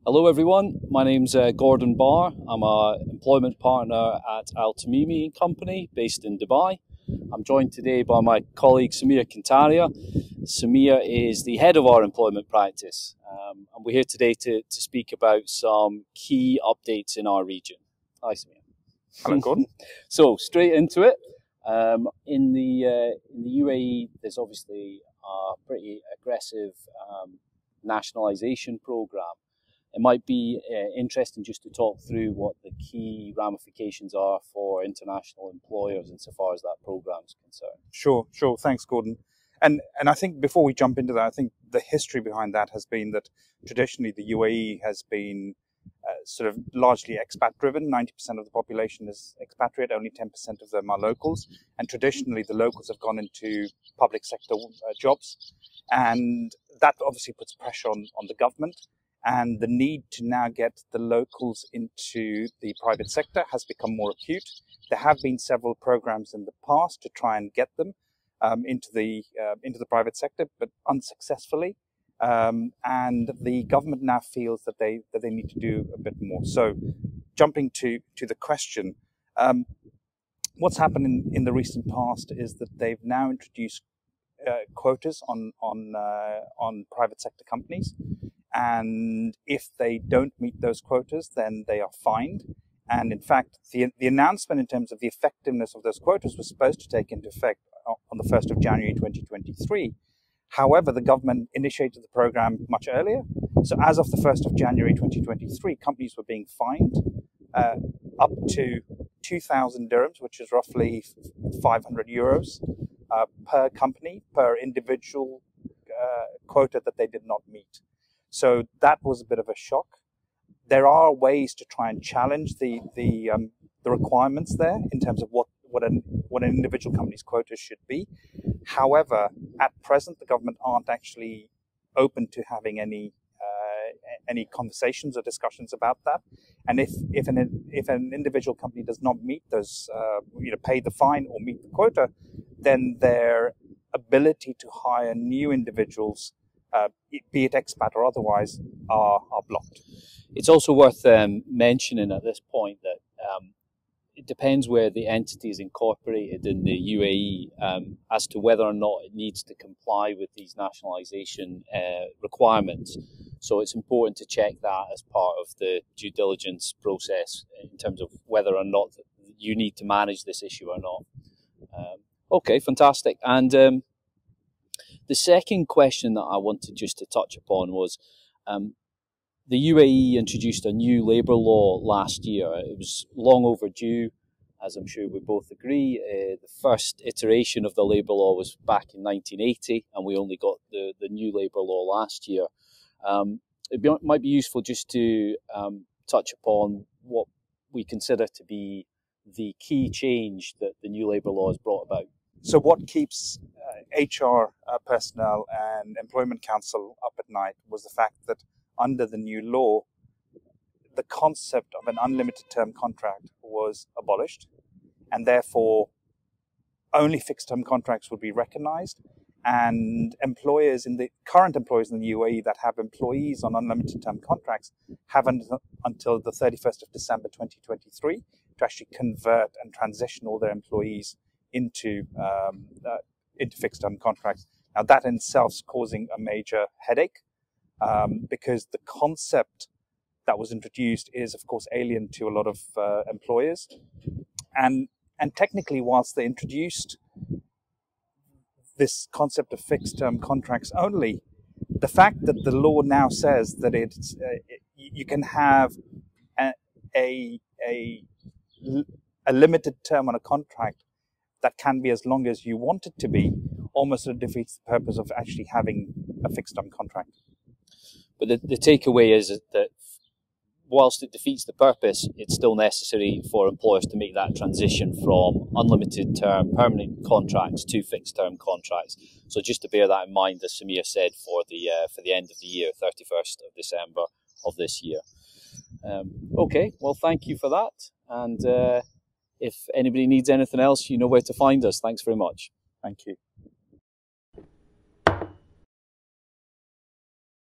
Hello everyone, my name's Gordon Barr. I'm an employment partner at Al Tamimi & Company based in Dubai. I'm joined today by my colleague Samir Kantaria. Samir is the head of our employment practice, and we're here today to speak about some key updates in our region. Hi Samir. Hello Gordon. So straight into it. In the UAE, there's obviously a pretty aggressive nationalisation programme. It might be interesting just to talk through what the key ramifications are for international employers insofar as that programme is concerned. Sure. Thanks, Gordon. And I think before we jump into that, I think the history behind that has been that traditionally the UAE has been sort of largely expat-driven. 90% of the population is expatriate, only 10% of them are locals. And traditionally the locals have gone into public sector jobs. And that obviously puts pressure on the government. And the need to now get the locals into the private sector has become more acute. There have been several programs in the past to try and get them into the private sector, but unsuccessfully. And the government now feels that they need to do a bit more. So, jumping to the question, what's happened in the recent past is that they've now introduced quotas on private sector companies. And if they don't meet those quotas, then they are fined. And in fact, the announcement in terms of the effectiveness of those quotas was supposed to take into effect on the 1st of January 2023. However, the government initiated the program much earlier. So as of the 1st of January 2023, companies were being fined up to 2,000 dirhams, which is roughly 500 euros per company, per individual quota that they did not meet. So that was a bit of a shock. There are ways to try and challenge the requirements there in terms of what an individual company's quota should be. However, at present, the government aren't actually open to having any conversations or discussions about that. And if an individual company does not meet those, pay the fine or meet the quota, then their ability to hire new individuals, be it expat or otherwise, are blocked. It's also worth mentioning at this point that it depends where the entity is incorporated in the UAE as to whether or not it needs to comply with these nationalisation requirements. So it's important to check that as part of the due diligence process in terms of whether or not you need to manage this issue or not. Okay, fantastic. And the second question that I wanted just to touch upon was the UAE introduced a new labour law last year. It was long overdue, as I'm sure we both agree. The first iteration of the labour law was back in 1980, and we only got the new labour law last year. It might be useful just to touch upon what we consider to be the key change that the new labour law has brought about. So what keeps HR personnel and employment counsel up at night was the fact that under the new law, the concept of an unlimited term contract was abolished, and therefore only fixed term contracts would be recognized. And current employers in the UAE that have employees on unlimited term contracts have until the 31st of December 2023 to actually convert and transition all their employees into fixed term contracts. Now that in itself is causing a major headache because the concept that was introduced is of course alien to a lot of employers, and technically whilst they introduced this concept of fixed term contracts only, the fact that the law now says that you can have a limited term on a contract that can be as long as you want it to be, almost defeats the purpose of actually having a fixed term contract. But the takeaway is that whilst it defeats the purpose, it's still necessary for employers to make that transition from unlimited term permanent contracts to fixed term contracts. So just to bear that in mind, as Samir said, for the end of the year, 31st of December of this year. Okay, well, thank you for that. And if anybody needs anything else, you know where to find us. Thanks very much. Thank you.